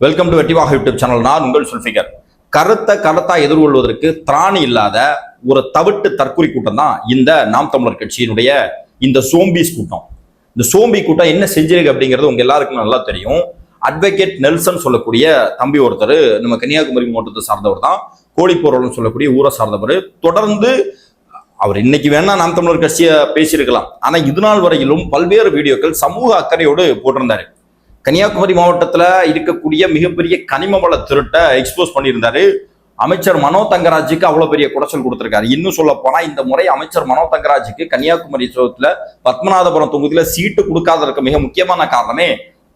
Welcome to வெட்டிவாக YouTube channel. நான் உங்கள் சுல்ஃபிகர். கருத்தா எதிர்கொள்வதற்கு திராணி இல்லாத ஒரு தவிட்டு தற்கொலை கூட்டம் தான் இந்த நாம் தமிழர் கட்சியினுடைய இந்த சோம்பிஸ் கூட்டம். இந்த சோம்பி கூட்டம் என்ன செஞ்சிருக்கு அப்படிங்கிறது உங்க எல்லாருக்கும் நல்லா தெரியும். அட்வொகேட் நெல்சன் சொல்லக்கூடிய தம்பி ஒருத்தர் நம்ம கன்னியாகுமரி மாவட்டத்தை சார்ந்தவர் தான். கோழிப்போர்வலன் சொல்லக்கூடிய ஊரை சார்ந்தவர். தொடர்ந்து அவர் இன்னைக்கு வேணா நாம் தமிழர் கட்சியை பேசியிருக்கலாம், ஆனா இது நாள் வரையிலும் பல்வேறு வீடியோக்கள் சமூக அக்கறையோடு போட்டிருந்தாரு. கன்னியாகுமரி மாவட்டத்துல இருக்கக்கூடிய மிகப்பெரிய கனிம வள திருட்டை எக்ஸ்போஸ் பண்ணியிருந்தாரு. அமைச்சர் மனோ தங்கராஜுக்கு அவ்வளவு பெரிய குடைச்சல் கொடுத்திருக்காரு. இன்னும் சொல்ல போனா இந்த முறை அமைச்சர் மனோ தங்கராஜுக்கு கன்னியாகுமரி பத்மநாபபுரம் தொகுதியில சீட்டு கொடுக்காததற்கு மிக முக்கியமான காரணமே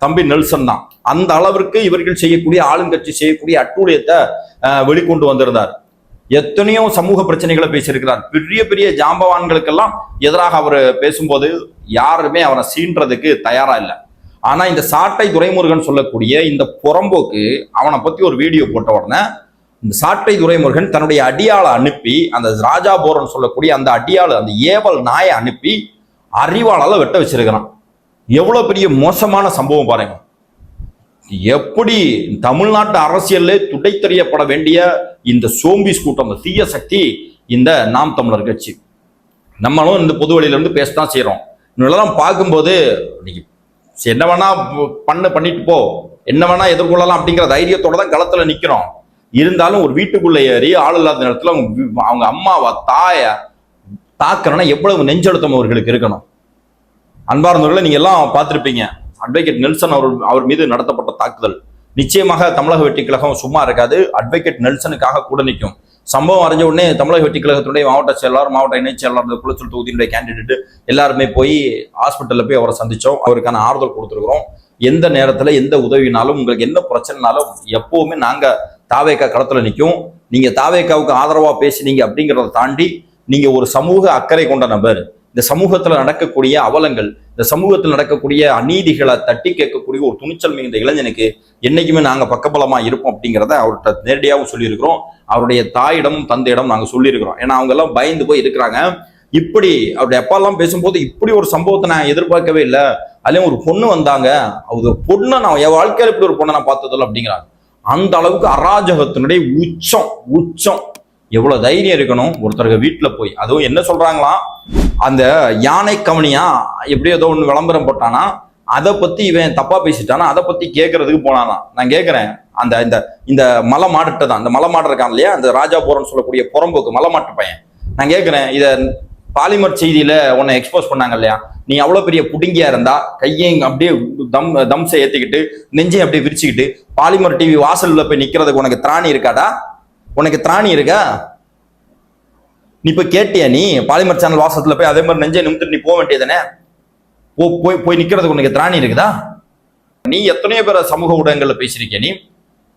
தம்பி நெல்சன் தான். அந்த அளவிற்கு இவர்கள் செய்யக்கூடிய ஆளுங்கட்சி செய்யக்கூடிய அட்டூழியத்தை வெளிக்கொண்டு வந்திருந்தார். எத்தனையோ சமூக பிரச்சனைகளை பேசியிருக்கிறார். பெரிய பெரிய ஜாம்பவான்களுக்கெல்லாம் எதிராக அவர் பேசும்போது யாருமே அவரை சீன்றதுக்கு தயாரா இல்லை. ஆனா இந்த சாட்டை துரைமுருகன் சொல்லக்கூடிய இந்த புறம்போக்கு அவனை பத்தி ஒரு வீடியோ போட்ட உடனே இந்த சாட்டை துரைமுருகன் தன்னுடைய அடியாளை அனுப்பி அந்த ராஜா போரன் சொல்லக்கூடிய அந்த அடியாளு அந்த ஏவல் நாயை அனுப்பி அறிவாளால வெட்ட வச்சிருக்கிறான். எவ்வளவு பெரிய மோசமான சம்பவம் பாருங்க. எப்படி தமிழ்நாட்டு அரசியல்ல துடை தெரியப்பட வேண்டிய இந்த சோம்பிஸ் கூட்டம், இந்த தீய சக்தி இந்த நாம் தமிழர் கட்சி. நம்மளும் இந்த பொது வழியில இருந்து பேசத்தான் செய்யறோம். இதெல்லாம் பார்க்கும்போது இன்னைக்கு என்ன வேணா பண்ணிட்டு போ, என்ன வேணா எதிர்கொள்ளலாம் அப்படிங்கிற தைரியத்தோட தான் களத்துல நிக்கிறோம். இருந்தாலும் ஒரு வீட்டுக்குள்ள ஏறி ஆள் இல்லாத நேரத்துல அவங்க அம்மாவா தாய தாக்குறனா எவ்வளவு நெஞ்செழுத்தம் அவர்களுக்கு இருக்கணும். அன்பார்ந்தவர்களை நீங்க எல்லாம் பார்த்திருப்பீங்க. அட்வொகேட் நெல்சன் அவர் மீது நடத்தப்பட்ட தாக்குதல். நிச்சயமாக தமிழக வெற்றி கழகம் சும்மா இருக்காது. அட்வொகேட் நெல்சனுக்காக கூட நிற்கும். சம்பவம் அறிஞ்ச உடனே தமிழக வெற்றி கழகத்துடைய மாவட்ட செயலாளர், மாவட்ட இணைச் செயலாளர், குளச்சல் தொகுதியினுடைய கேண்டிடேட் எல்லாருமே போய் ஹாஸ்பிட்டல்ல போய் அவரை சந்திச்சோம். அவருக்கான ஆறுதல் கொடுத்துருக்கிறோம். எந்த நேரத்துல எந்த உதவினாலும் உங்களுக்கு என்ன பிரச்சனைனாலும் எப்பவுமே நாங்க தாவேக்கா களத்துல நிற்கும். நீங்க தாவேக்காவுக்கு ஆதரவா பேசினீங்க அப்படிங்கிறத தாண்டி நீங்க ஒரு சமூக அக்கறை கொண்ட நபர். இந்த சமூகத்துல நடக்கக்கூடிய அவலங்கள், இந்த சமூகத்தில் நடக்கக்கூடிய அநீதிகளை தட்டி கேட்கக்கூடிய ஒரு துணிச்சல் மிகுந்த இளைஞனுக்கு என்னைக்குமே நாங்க பக்கபலமா இருப்போம் அப்படிங்கிறத அவர்கிட்ட நேரடியாகவும் சொல்லியிருக்கிறோம். அவருடைய தாயிடமும் தந்தையிடம் நாங்க சொல்லியிருக்கிறோம். ஏன்னா அவங்க எல்லாம் பயந்து போய் இருக்கிறாங்க. இப்படி அவருடைய அப்பா எல்லாம் பேசும்போது இப்படி ஒரு சம்பவத்தை நான் எதிர்பார்க்கவே இல்லை. அதுலயும் ஒரு பொண்ணு வந்தாங்க, அது பொண்ணை நான் என் வாழ்க்கையில இப்படி ஒரு பொண்ணை நான் பார்த்ததில்லை அப்படிங்கிறாங்க. அந்த அளவுக்கு அராஜகத்தினுடைய உச்சம். எவ்வளவு தைரியம் இருக்கணும் ஒருத்தருக்கு வீட்டுல போய். அதுவும் என்ன சொல்றாங்களாம், அந்த யானை கவனியா எப்படி ஏதோ ஒண்ணு விளம்பரம் போட்டானா அதை பத்தி இவன் தப்பா பேசிட்டானா அதை பத்தி கேட்கறதுக்கு போனானா. நான் கேட்கிறேன், அந்த இந்த இந்த மலை மாடுட்ட தான், இந்த மலை மாடு இருக்கான் இல்லையா, அந்த ராஜா போரன் சொல்லக்கூடிய புறம்போக்கு மலை மாட்டு பையன். நான் கேட்கிறேன், இத பாலிமர் செய்தியில உன்னை எக்ஸ்போஸ் பண்ணாங்க இல்லையா, நீ அவ்வளவு பெரிய புடுங்கியா இருந்தா கையையும் அப்படியே தம்சை ஏத்திக்கிட்டு நெஞ்சையும் அப்படியே விரிச்சுக்கிட்டு பாலிமர் டிவி வாசல்ல போய் நிக்கிறதுக்கு உனக்கு திராணி இருக்காடா? உனக்கு திராணி இருக்கா? நீ போய் கேட்டியா? நீ பாலிமர் சேனல் வாசத்துல போய் அதே மாதிரி நெஞ்சை நிமித்து நீ போக வேண்டியதானே? போய் நிக்கிறதுக்கு உனக்கு திராணி இருக்குதா? நீ எத்தனையோ பேரை சமூக ஊடகங்கள்ல பேசியிருக்கிய, நீ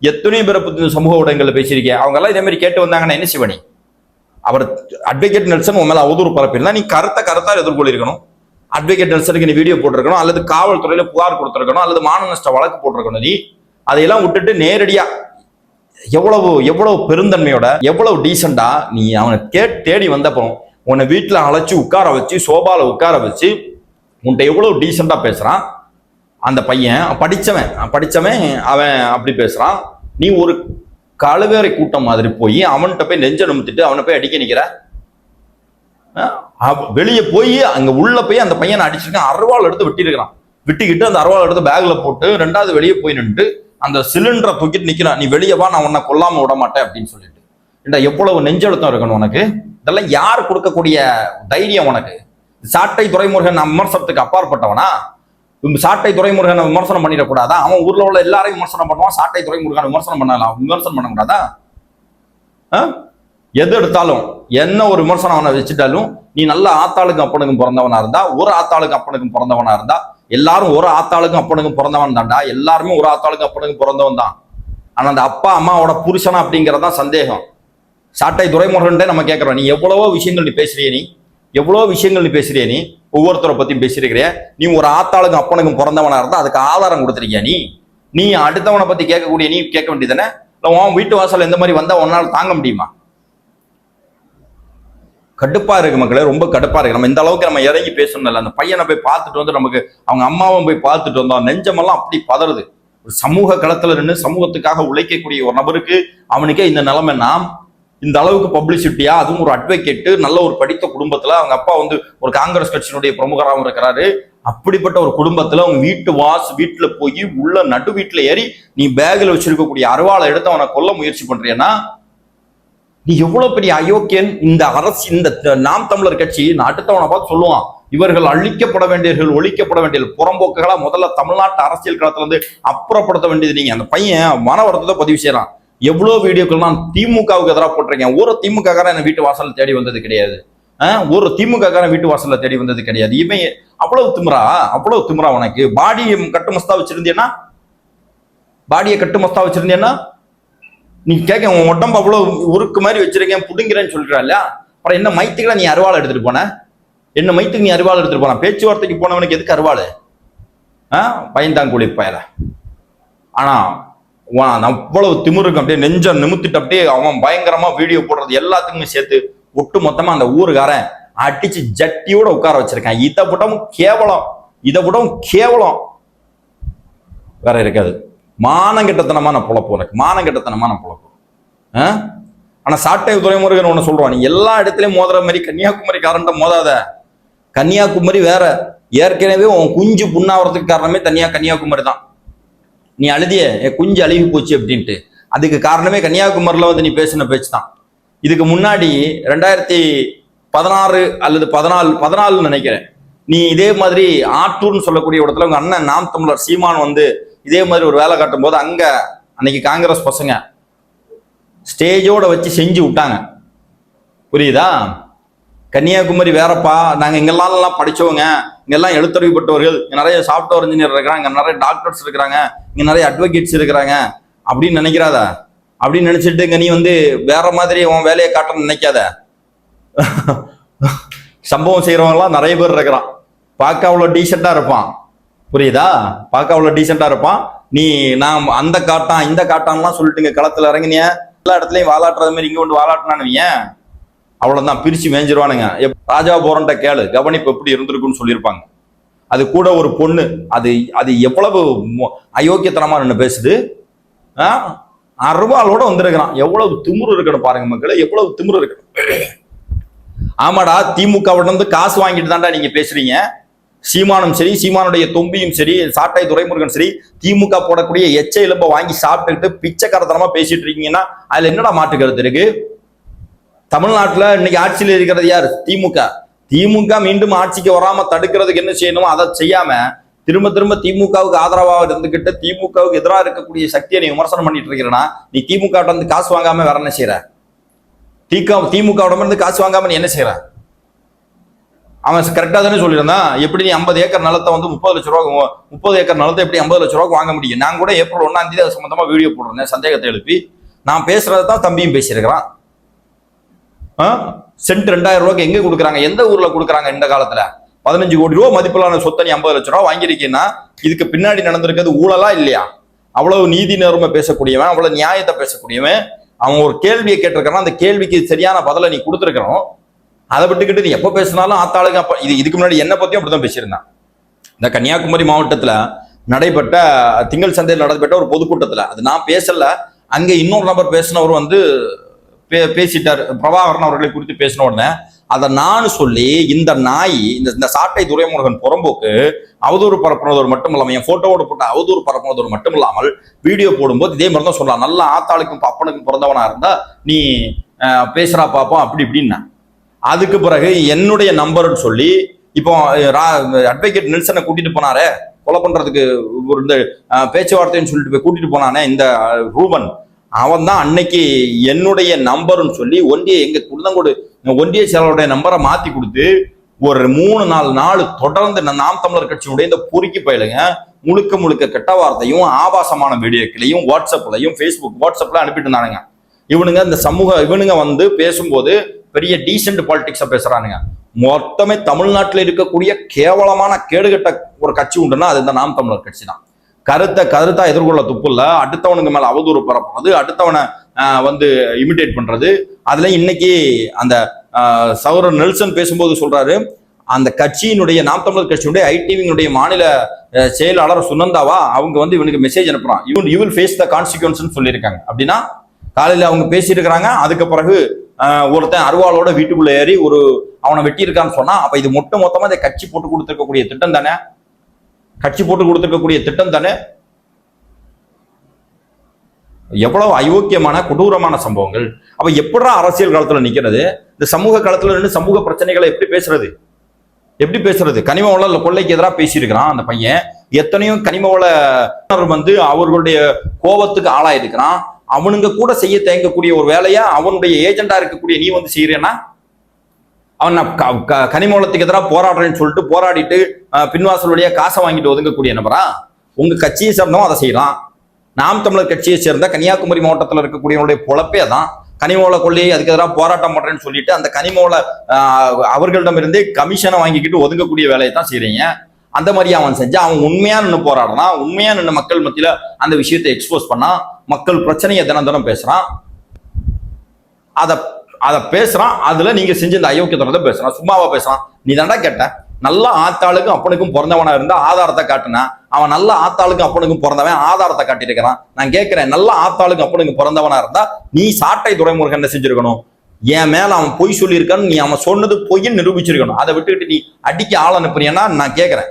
எத்தனையோ பேரை பத்தி சமூக ஊடகங்கள்ல பேசியிருக்கிய. அவங்க எல்லாம் இதே மாதிரி கேட்டு வந்தாங்கன்னா என்ன செய்வ நீ? அவர் அட்வொகேட் நெல்சன் உன் மேல அவதூறு பரப்பினா நீ கருத்தா எதிர்கொள்ளிருக்கணும். அட்வொகேட் நெல்சனுக்கு நீ வீடியோ போட்டிருக்கணும், அல்லது காவல்துறையில புகார் கொடுத்திருக்கணும், அல்லது மான நஷ்ட வழக்கு போட்டிருக்கணும். நீ அதையெல்லாம் விட்டுட்டு நேரடியா எவ்வளவு பெருந்தன்மையோட எவ்வளவு டீசெண்டா நீ அவனை தேடி வந்தப்போ உன்னை வீட்டுல அழைச்சி உட்கார வச்சு சோபால உட்கார வச்சு உன்கிட்ட எவ்வளவு டீசெண்டா பேசுறான் அந்த பையன். படிச்சவன் அவன் அப்படி பேசுறான். நீ ஒரு கழுவேறை கூட்டம் மாதிரி போய் அவன்கிட்ட போய் நெஞ்ச நிமித்திட்டு அவனை போய் அடிக்க நிக்கிற. வெளியே போய் அங்க உள்ள போய் அந்த பையனை அடிச்சிருக்கான். அருவாள் எடுத்து விட்டுக்கிட்டு அந்த அருவாள் எடுத்து பேக்ல போட்டு ரெண்டாவது வெளியே போய் நின்று அந்த சிலிண்டரை தூக்கிட்டு நிக்கிறான். நீ வெளியே வா, நான் உன்னை கொல்லாம விட மாட்டேன் அப்படின்னு சொல்லிட்டு. எவ்வளவு நெஞ்செழுத்தம் இருக்கணும் உனக்கு? இதெல்லாம் யார் கொடுக்கக்கூடிய தைரியம் உனக்கு? சாட்டை துரைமுருகன் விமர்சனத்துக்கு அப்பாற்பட்டவனா? சாட்டை துரைமுருகனை விமர்சனம் பண்ணிடக்கூடாதா? அவன் ஊர்ல உள்ள எல்லாரையும் விமர்சனம் பண்ணுவான். சாட்டை துரைமுருகன் விமர்சனம் பண்ணக்கூடாதா? எது எடுத்தாலும் என்ன ஒரு விமர்சனம் அவனை வச்சுட்டாலும் நீ நல்ல ஆத்தாளுக்கும் அப்பனுக்கும் பிறந்தவனா இருந்தா, ஒரு ஆத்தாளுக்கும் அப்பனுக்கும் பிறந்தவனா இருந்தா, எல்லாரும் ஒரு ஆத்தாளுக்கும் அப்பனுக்கும் பிறந்தவன் தான்டா. எல்லாருமே ஒரு ஆத்தாளுக்கும் அப்பனுக்கும் பிறந்தவன் தான். ஆனா அந்த அப்பா அம்மாவோட புருஷனா அப்படிங்கறதான் சந்தேகம். சாட்டை துரைமுருகன்டே நம்ம கேட்கிறோம், நீ எவ்வளவோ விஷயங்கள் நீ பேசுறிய, நீ ஒவ்வொருத்தரை பத்தியும் பேசியிருக்கிறிய. நீ ஒரு ஆத்தாளுக்கும் அப்பனுக்கும் பிறந்தவனா இருந்தா அதுக்கு ஆதாரம் கொடுத்துருக்கியா? நீ அடுத்தவனை பத்தி கேட்கக்கூடிய நீ கேட்க வேண்டியதானே? இல்ல உன் வீட்டு வாசல் எந்த மாதிரி வந்தா உன்னால தாங்க முடியுமா? கடுப்பா இருக்கு மக்களே, ரொம்ப கடுப்பா இருக்கு. நம்ம இந்த அளவுக்கு நம்ம இறங்கி பேசணும். அந்த பையனை போய் பார்த்துட்டு வந்து நமக்கு அவங்க அம்மாவும் போய் பார்த்துட்டு வந்தோம், நெஞ்சமெல்லாம் அப்படி பதறுது. ஒரு சமூக களத்துல நின்று சமூகத்துக்காக உழைக்கக்கூடிய ஒரு நபருக்கு அவனுக்கே இந்த நிலைமைன்னா இந்த அளவுக்கு பப்ளிசிட்டியா, அதுவும் ஒரு அட்வொகேட்டு, நல்ல ஒரு படித்த குடும்பத்துல, அவங்க அப்பா வந்து ஒரு காங்கிரஸ் கட்சியினுடைய பிரமுகராகவும் இருக்கிறாரு. அப்படிப்பட்ட ஒரு குடும்பத்துல அவங்க வீட்டுல போய் உள்ள நடு வீட்டுல ஏறி நீ பேக்ல வச்சிருக்கக்கூடிய அருவாளை எடுத்து அவனை கொல்ல முயற்சி பண்றியன்னா நீ எவ்வளவு பெரிய அயோக்கியன். இந்த அரசு, இந்த நாம் தமிழர் கட்சி அடுத்தவனை பார்த்து சொல்லுவான், இவர்கள் அழிக்கப்பட வேண்டியவர்கள், ஒழிக்கப்பட வேண்டிய புறம்போக்குகளா முதல்ல தமிழ்நாட்டு அரசியல் களத்துல இருந்து அப்புறப்படுத்த வேண்டியது நீங்க. அந்த பையன் மன வருத்தத்தை பதிவு செய்யறான். எவ்வளவு வீடியோக்கள் நான் திமுகவுக்கு எதிராக போட்டிருக்கேன். ஒரு திமுக காரன் என்ன வீட்டு வாசல் தேடி வந்தது கிடையாது. ஒரு திமுக காரன் வீட்டு வாசல்ல தேடி வந்தது கிடையாது. இவன் அவ்வளவு திமிரா உனக்கு. பாடியை கட்டுமஸ்தா வச்சிருந்தேன்னா நீ கேட்க உன் உடம்பு அவ்வளவு உருக்கு மாதிரி வச்சிருக்கேன், புடுங்கிறேன்னு சொல்றாள். அப்புறம் என்ன மைத்துக்களை நீ அருவாள் எடுத்துட்டு போன? என்ன மைத்துக்கு நீ அருவாள் எடுத்துட்டு போன? பேச்சுவார்த்தைக்கு போனவனுக்கு எதுக்கு அருவாள்? பயந்தாங்குழி பயல. ஆனா அவ்வளவு திமிருக்கு அப்படியே நெஞ்ச நிமித்திட்டு அப்படியே அவன் பயங்கரமா வீடியோ போடுறது எல்லாத்துக்குமே சேர்த்து ஒட்டு மொத்தமா அந்த ஊருக்காரன் அடிச்சு ஜட்டியோட உட்கார வச்சிருக்கான். இதை விடவும் கேவலம் வேற இருக்காது. மானங்கெட்டத்தனமான பொழப்பு உனக்கு, மானங்கெட்டத்தனமான பொழப்பு. ஆனா சாட்டை துரைமுருகன் ஒண்ணு சொல்றான், நீ எல்லா இடத்துலயும் மோதுற மாதிரி கன்னியாகுமரி காரண்ட மோதாத. கன்னியாகுமரி வேற. ஏற்கனவே உன் குஞ்சு புண்ணாவறதுக்கு காரணமே கன்னியாகுமரி தான். நீ அழுதிய குஞ்சு அழுகி போச்சு அப்படின்ட்டு, அதுக்கு காரணமே கன்னியாகுமரியில வந்து நீ பேசின பேச்சு தான். இதுக்கு முன்னாடி 2016 அல்லது 14 நினைக்கிறேன், நீ இதே மாதிரி ஆட்டூர்னு சொல்லக்கூடிய இடத்துல உங்க அண்ணன் நாம் தமிழர் சீமான் வந்து இதே மாதிரி ஒரு வேலை காட்டும் போது அங்க அன்னைக்கு காங்கிரஸ் பசங்க ஸ்டேஜோட வச்சு செஞ்சு விட்டாங்க. புரியுதா? கன்னியாகுமரி வேறப்பா, நாங்க இங்கெல்லாம் படிச்சவங்க, இங்கெல்லாம் எழுத்தறிவுப்பட்டவர்கள், இங்க நிறைய சாஃப்ட்வேர் இன்ஜினியர் இருக்கிறாங்க, இங்க நிறைய டாக்டர்ஸ் இருக்கிறாங்க, இங்க நிறைய அட்வொகேட்ஸ் இருக்கிறாங்க அப்படின்னு நினைக்கிறாத. அப்படின்னு நினைச்சிட்டு இங்க நீ வந்து வேற மாதிரி உன் வேலையை காட்டணும்னு நினைக்காத. சம்பவம் செய்யறவங்க எல்லாம் நிறைய பேர் இருக்கிறான். பார்க்க அவ்வளவு டீசெண்டா இருப்பான். புரியுதா? பார்க்க அவ்வளவு டீசெண்டா இருப்பான். நீ நான் அந்த காட்டான் இந்த காட்டான்லாம் சொல்லிட்டு களத்துல இறங்கினிய எல்லா இடத்துலயும் வாலாட்டுறது மாதிரி இங்க கொண்டு வாலாட்டினானுவீங்க, அவ்வளவுதான், பிரிச்சு மேய்ஞ்சிருவானுங்க. ராஜா போரண்ட கேளு கவனிப்பு எப்படி இருந்திருக்குன்னு சொல்லியிருப்பாங்க. அது கூட ஒரு பொண்ணு, அது எவ்வளவு அயோக்கியத்தனமா நின்று பேசுது. அருவாளோட வந்திருக்கிறான். எவ்வளவு திமிரு இருக்கணும் பாருங்க மக்களே, எவ்வளவு திமிரு இருக்கணும். ஆமாடா, திமுகவிட இருந்து காசு வாங்கிட்டு தான்டா நீங்க பேசுறீங்க. சீமானும் சரி, சீமானுடைய தொம்பியும் சரி, சாட்டை துரைமுருகன் சரி, திமுக போடக்கூடிய எச்ச எலும்ப வாங்கி சாப்பிட்டுக்கிட்டு பிச்சைக்காரத்தனமா பேசிட்டு இருக்கீங்கன்னா அதுல என்னடா மாற்று கருத்து இருக்கு? தமிழ்நாட்டுல இன்னைக்கு ஆட்சியில் இருக்கிறது யார்? திமுக மீண்டும் ஆட்சிக்கு வராம தடுக்கிறதுக்கு என்ன செய்யணுமோ அதை செய்யாம திரும்ப திமுகவுக்கு ஆதரவாக இருந்துகிட்டு திமுகவுக்கு எதிராக இருக்கக்கூடிய சக்தியை நீ விமர்சனம் பண்ணிட்டு இருக்கிறனா, நீ திமுக வந்து காசு வாங்காம வேற என்ன செய்யற? திமுக இருந்து காசு வாங்காம நீ என்ன செய்யற? அவன் கரெக்டா தானே சொல்லியிருந்தான். எப்படி நீ 50 ஏக்கர் நிலத்தை வந்து 30 லட்ச ரூபா, 30 ஏக்கர் நிலத்தை எப்படி 50 லட்ச ரூபாய்க்கு வாங்க முடியும்? நான் கூட ஏப்ரல் 1ஆம் தேதி அது சம்பந்தமா வீடியோ போடுறேன், சந்தேகத்தை எழுப்பி. நான் பேசுறதான் தம்பியும் பேசியிருக்கிறான். சென்ட் 2000 ரூபாய்க்கு எங்க கொடுக்குறாங்க? எந்த ஊர்ல கொடுக்குறாங்க? இந்த காலத்துல 15 கோடி ரூபாய் மதிப்பிலான சொத்தை நீ 50 லட்ச ரூபா வாங்கியிருக்கீங்கன்னா இதுக்கு பின்னாடி நடந்திருக்கிறது ஊழலா இல்லையா? அவ்வளவு நீதி நேர்மை பேசக்கூடியவன், அவ்வளவு நியாயத்தை பேசக்கூடியவன், அவன் ஒரு கேள்வியை கேட்டிருக்கான், அந்த கேள்விக்கு சரியான பதிலை நீ கொடுத்துருக்கிறோம். அதை விட்டுக்கிட்டு நீ எப்ப பேசினாலும் ஆத்தாளுங்க. இதுக்கு முன்னாடி என்ன பத்தியும் அப்படிதான் பேசியிருந்தான். இந்த கன்னியாகுமரி மாவட்டத்துல நடைபெற்ற திங்கள் சந்தையில் நடைபெற்ற ஒரு பொதுக்கூட்டத்துல, அது நான் பேசல, அங்க இன்னொரு நபர் பேசினவர் வந்து பேசிட்டார், பிரபாகரன் அவர்களை குறித்து பேசின உடனே அதை நான் சொல்லி இந்த நாய் இந்த சாட்டை துரைமுருகன் புறம்போக்கு அவதூறு பரப்புனதோடு மட்டும் இல்லாமல் என் போட்டோவோட போட்ட அவதூறு பரப்புனதோடு மட்டும் இல்லாமல் வீடியோ போடும்போது இதே மாதிரி தான் சொல்லலாம், நல்லா ஆத்தாளுக்கும் அப்பனுக்கும் பிறந்தவனா இருந்தா நீ பேசுறா பாப்போம் அப்படி இப்படின்னா. அதுக்கு பிறகு என்னுடைய நம்பர்னு சொல்லி இப்போ அட்வொகேட் நெல்சனை கூட்டிட்டு போனாரே கொலை பண்றதுக்கு ஒரு இந்த பேச்சுவார்த்தைன்னு சொல்லிட்டு போய் கூட்டிட்டு போனானே இந்த ரூபன், அவன் தான் அன்னைக்கு என்னுடைய நம்பர்னு சொல்லி எங்க குடும்பங்கோடு ஒன்றிய செயலருடைய நம்பரை மாத்தி கொடுத்து ஒரு 3-4 நாள் தொடர்ந்து நாம் தமிழர் கட்சியினுடைய இந்த பொறுக்கி பயிலுங்க முழுக்க கெட்ட வார்த்தையும் ஆபாசமான வீடியோக்களையும் வாட்ஸ்அப்லையும் வாட்ஸ்அப்ல அனுப்பிட்டு இருந்தானுங்க. இவனுங்க இந்த இவனுங்க வந்து பேசும்போது பெரிய டீசென்ட் பாலிடிக்ஸா பேசுறானுங்க. மொத்தமே தமிழ்நாட்டில் இருக்கக்கூடிய கேவலமான கேடுகட்ட ஒரு கட்சி உண்டுன்னா அது இந்த நாம் தமிழர் கட்சி தான். கருத்தா எதிர்கொள்ள துப்பு இல்ல, அடுத்தவனுக்கு மேல அவதூறு பரப்புறது, அடுத்தவனை வந்து இமிடேட் பண்றது. அதுல இன்னைக்கு அந்த சகோதரர் நெல்சன் பேசும்போது சொல்றாரு, அந்த கட்சியினுடைய நாம் தமிழர் கட்சியினுடைய ஐடிவியினுடைய மாநில செயலாளர் சுனந்தாவா அவங்க வந்து இவனுக்கு மெசேஜ் அனுப்புறான், you will face the consequence சொல்லியிருக்காங்க. அப்படின்னா காலையில அவங்க பேசியிருக்கிறாங்க, அதுக்கு பிறகு ஒருத்தன் அருவாளோட வீட்டுக்குள்ள ஏறி அவனை வெட்டி இருக்கான்னு சொன்னா, அப்ப இது மொத்தமா இந்த கட்சி போட்டு கொடுத்திருக்கக்கூடிய திட்டம் தானே, கட்சி போட்டு கொடுத்திருக்கக்கூடிய திட்டம் தானே. எவ்வளவு அயோக்கியமான கொடூரமான சம்பவங்கள். அப்ப எப்படா அரசியல் காலத்துல நிக்கிறது, இந்த சமூக களத்துல நின்று சமூக பிரச்சனைகளை எப்படி பேசுறது? கனிம வள கொள்ளைக்கு எதிராக பேசியிருக்கிறான் அந்த பையன். எத்தனையோ கனிம வள வந்து அவர்களுடைய கோபத்துக்கு ஆளாயிருக்கிறான். அவனுங்க கூட செய்ய தேங்கக்கூடிய ஒரு வேலையா அவனுடைய ஏஜெண்டா இருக்கக்கூடிய நீ வந்து செய்யறேன்னா, அவன் கனிம வளத்துக்கு எதிராக போராடுறேன்னு சொல்லிட்டு போராடிட்டு பின்வாசல் வழியா காசை வாங்கிட்டு ஒதுங்கக்கூடிய நபரா? உங்க கட்சியை சேர்ந்தவன் அதை செய்யலாம். நாம் தமிழர் கட்சியை சேர்ந்த கன்னியாகுமரி மாவட்டத்தில் இருக்கக்கூடியவனுடைய பொழப்பே தான். கனிமவள கொள்ளையை அதுக்கு எதிராக போராட்டம் பண்றேன்னு சொல்லிட்டு அந்த கனிமவள அவர்களிடமிருந்தே கமிஷனை வாங்கிக்கிட்டு ஒதுங்கக்கூடிய வேலையை தான் செய்யறீங்க. அந்த மாதிரி அவன் செஞ்சா அவன் உண்மையா நின்று போராடுறான், உண்மையா நின்று மக்கள் மத்தியில அந்த விஷயத்தை எக்ஸ்போஸ் பண்ணா, மக்கள் பிரச்சனையை தினம் பேசுறான், அதை பேசுறான். அதுல நீங்க செஞ்ச இந்த அயோக்கியத்தனத்தை பேசுறான், சும்மாவா பேசுறான்? நீ தாண்டா கேட்ட, நல்ல ஆத்தாளுக்கும் அப்பனுக்கும் பிறந்தவனா இருந்தா ஆதாரத்தை காட்டுனா, அவன் நல்ல ஆத்தாளுக்கும் அப்பனுக்கும் பிறந்தவன் ஆதாரத்தை காட்டியிருக்கிறான். நான் கேட்கிறேன், நல்ல ஆத்தாளுக்கும் அப்பனுக்கும் பிறந்தவனா இருந்தா நீ சாட்டை துரைமுருகன் என்ன செஞ்சிருக்கணும்? என் மேல அவன் பொய் சொல்லியிருக்கான்னு நீ அவன் சொன்னது பொய்ன்னு நிரூபிச்சிருக்கணும். அதை விட்டுக்கிட்டு நீ அடிக்க ஆள் அனுப்புறியன்னா நான் கேட்கிறேன்,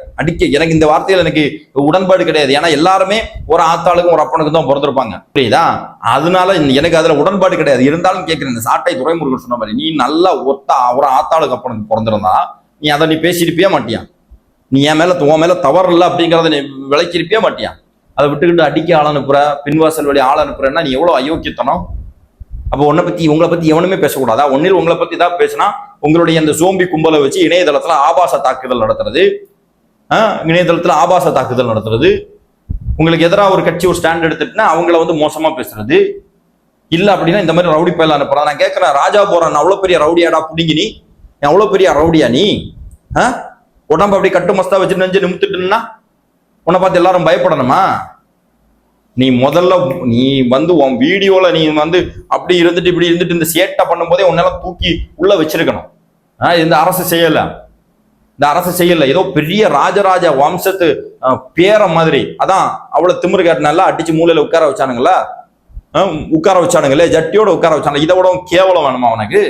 எனக்கு இந்த வார்த்தையில எனக்கு உடன்பாடு கிடையாது. ஏன்னா எல்லாருமே ஒரு ஆத்தாளுக்கும் ஒரு அப்பனுக்கும் தான் பிறந்திருப்பாங்க, புரியுதா? அதனால எனக்கு அதுல உடன்பாடு கிடையாது. இருந்தாலும் கேட்கிறேன், இந்த சாட்டை துரைமுருகன் சொன்ன மாதிரி நீ நல்லா ஒரு ஆத்தாளுக்கு அப்பனுக்கு பிறந்திருந்தா நீ அதை நீ பேசியிருப்பியா மாட்டியா? நீ உன் மேல தவறு இல்லை அப்படிங்கிறத நீ விளக்கியிருப்பியா மாட்டியா? அதை விட்டுக்கிட்டு அடிக்க ஆள் அனுப்புற, பின்வாசல் வழி ஆள் அனுப்புறன்னா நீ எவ்வளவு அயோக்கியத்தனம். அப்போ உங்களை பத்தி எவனுமே பேசக்கூடாதா? ஒன்னில் உங்களை பத்தி தான் பேசினா உங்களுடைய அந்த சோம்பி கும்பலை வச்சு இணையதளத்துல ஆபாச தாக்குதல் நடத்துறது, உங்களுக்கு எதிராக ஒரு கட்சி ஒரு ஸ்டாண்ட் எடுத்துட்டுனா அவங்கள வந்து மோசமா பேசுறது இல்ல அப்படின்னா இந்த மாதிரி ரவுடி பயில அனுப்புறா. நான் கேட்கிறேன், ராஜா போறேன் அவ்வளவு பெரிய ரவுடியாடா புடிங்கி நீ, எவ்வளவு பெரிய ரவுடியா நீ? உடம்பு அப்படி கட்டு மஸ்தா வச்சு நெஞ்சு நிமித்துட்டுன்னா உன்னை பார்த்து எல்லாரும் பயப்படணுமா? நீ முதல்ல வந்து உன் வீடியோல நீ வந்து அப்படி இருந்துட்டு இப்படி இருந்துட்டு இந்த சேட்டை பண்ணும் போதே உன்னெல்லாம் தூக்கி உள்ள வச்சிருக்கணும். இந்த அரசு செய்யல, ஏதோ பெரிய ராஜராஜ வம்சத்து பேர மாதிரி. அதான் அவ்வளவு திமிரு காட்டினால அடிச்சு மூலையில உட்கார வச்சானுங்களே, ஜட்டியோட உட்கார வச்சாங்க. இதை விட கேவலம் வேணுமா அவனுக்கு?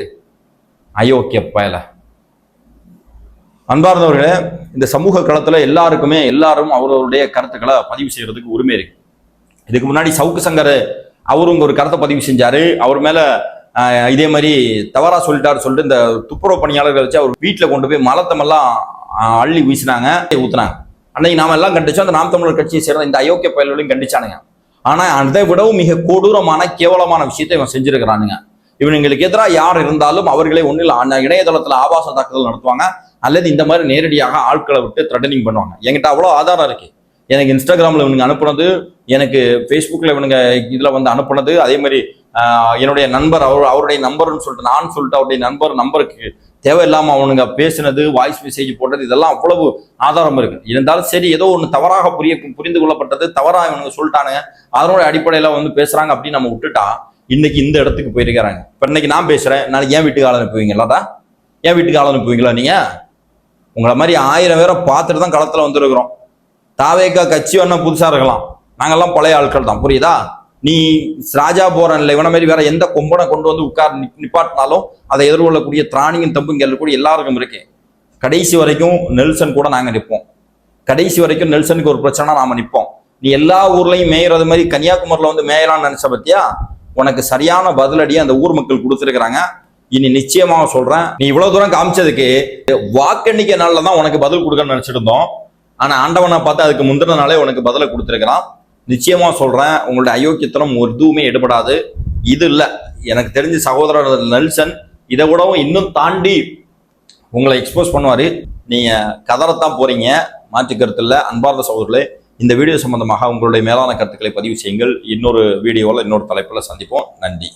அயோக்கிய பயல. அன்பார்ந்தவர்களே, இந்த சமூக களத்துல எல்லாரும் அவர்களுடைய கருத்துக்களை பதிவு செய்யறதுக்கு உரிமை இருக்கு. இதுக்கு முன்னாடி சவுக்கு சங்கர் அவரும் ஒரு கருத்தை பதிவு செஞ்சாரு. அவர் மேல இதே மாதிரி தவறா சொல்லிட்டு இந்த துப்புரவு பணியாளர்கள் வச்சு அவர் வீட்டுல கொண்டு போய் மலத்தமெல்லாம் அள்ளி ஊத்துனாங்க. அன்னைக்கு நாம எல்லாம் கண்டிச்சோம், அந்த நாம் தமிழர் கட்சியை சேர்ந்த இந்த அயோக்கிய பயல்களையும் கண்டிச்சானுங்க. ஆனா அதை விடவும் மிக கொடூரமான கேவலமான விஷயத்தை இவன் செஞ்சிருக்கிறானுங்க. இவனுங்களுக்கு எதிராக யார் இருந்தாலும் அவர்களே ஒன்றில் இணையதளத்துல ஆபாச தாக்குதல் நடத்துவாங்க, அல்லது இந்த மாதிரி நேரடியாக ஆட்களை விட்டு த்ரெட்டனிங் பண்ணுவாங்க. என்கிட்ட அவ்வளோ ஆதாரம் இருக்கு. எனக்கு இன்ஸ்டாகிராமில் இவனுங்க அனுப்புனது, எனக்கு ஃபேஸ்புக்கில் இவனுங்க இதில் வந்து அனுப்புனது, அதே மாதிரி என்னுடைய நண்பர் அவருடைய நம்பர்னு சொல்லிட்டு அவருடைய நம்பருக்கு தேவையில்லாமல் அவனுங்க பேசினது, வாய்ஸ் மெசேஜ் போட்டது, இதெல்லாம் அவ்வளவு ஆதாரம் இருக்கு. இருந்தாலும் சரி, ஏதோ ஒன்று தவறாக புரிந்து கொள்ளப்பட்டது, தவறாக இவனுங்க சொல்லிட்டானுங்க, அதனுடைய அடிப்படையில் வந்து பேசுறாங்க அப்படின்னு நம்ம விட்டுட்டா இன்னைக்கு இந்த இடத்துக்கு போயிருக்கிறாங்க. இப்போ இன்னைக்கு நான் பேசுறேன், நாளைக்கு என் வீட்டுக்கு ஆள் அனுப்புவீங்களாடா? என் வீட்டுக்கு ஆள் அனுப்புவீங்களா? நீங்க உங்களை மாதிரி 1000 பேரை பார்த்துட்டு தான் களத்துல வந்துருக்கிறோம். தாவேக்கா கட்சி வேணா புதுசா இருக்கலாம், நாங்கெல்லாம் பழைய ஆட்கள் தான், புரியுதா? நீ ராஜா போறன் இல்லை, இவன மாதிரி வேற எந்த கொம்பனை கொண்டு வந்து நிப்பாட்டினாலும் அதை எதிர்கொள்ளக்கூடிய திராணியும் தம்பும் இங்க கூட எல்லாருக்கும் இருக்கு. கடைசி வரைக்கும் நெல்சன் கூட நாங்க நிற்போம். கடைசி வரைக்கும் நெல்சனுக்கு ஒரு பிரச்சனை நாம நிற்போம். நீ எல்லா ஊர்லயும் மேயறது மாதிரி கன்னியாகுமரியில வந்து மேயலான்னு நினைச்ச பத்தியா? உனக்கு சரியான பதிலடியை அந்த ஊர் மக்கள் கொடுத்துருக்கிறாங்க. இனி நிச்சயமாக சொல்றேன், நீ இவ்வளவு தூரம் காமிச்சதுக்கு வாக்கெண்ணிக்கை நாள்ல தான் உனக்கு பதில் கொடுக்கணும்னு நினைச்சிட்டு இருந்தோம். ஆனா ஆண்டவனை பார்த்து அதுக்கு முந்தின நாளே உனக்கு பதிலை கொடுத்துருக்கிறான். நிச்சயமா சொல்றேன், உங்களுடைய அயோக்கியத்தனம் ஒரு எதுவுமே எடுபடாது. இது இல்ல, எனக்கு தெரிஞ்ச சகோதரர் நெல்சன் இதை விடவும் இன்னும் தாண்டி உங்களை எக்ஸ்போஸ் பண்ணுவாரு. நீங்க கதறத்தான் போறீங்க, மாற்று கருத்து இல்லை. அன்பார்ந்த சகோதரர்களே, இந்த வீடியோ சம்பந்தமாக உங்களுடைய மேலான கருத்துக்களை பதிவு செய்யுங்கள். இன்னொரு வீடியோவில் இன்னொரு தலைப்பில் சந்திப்போம். நன்றி.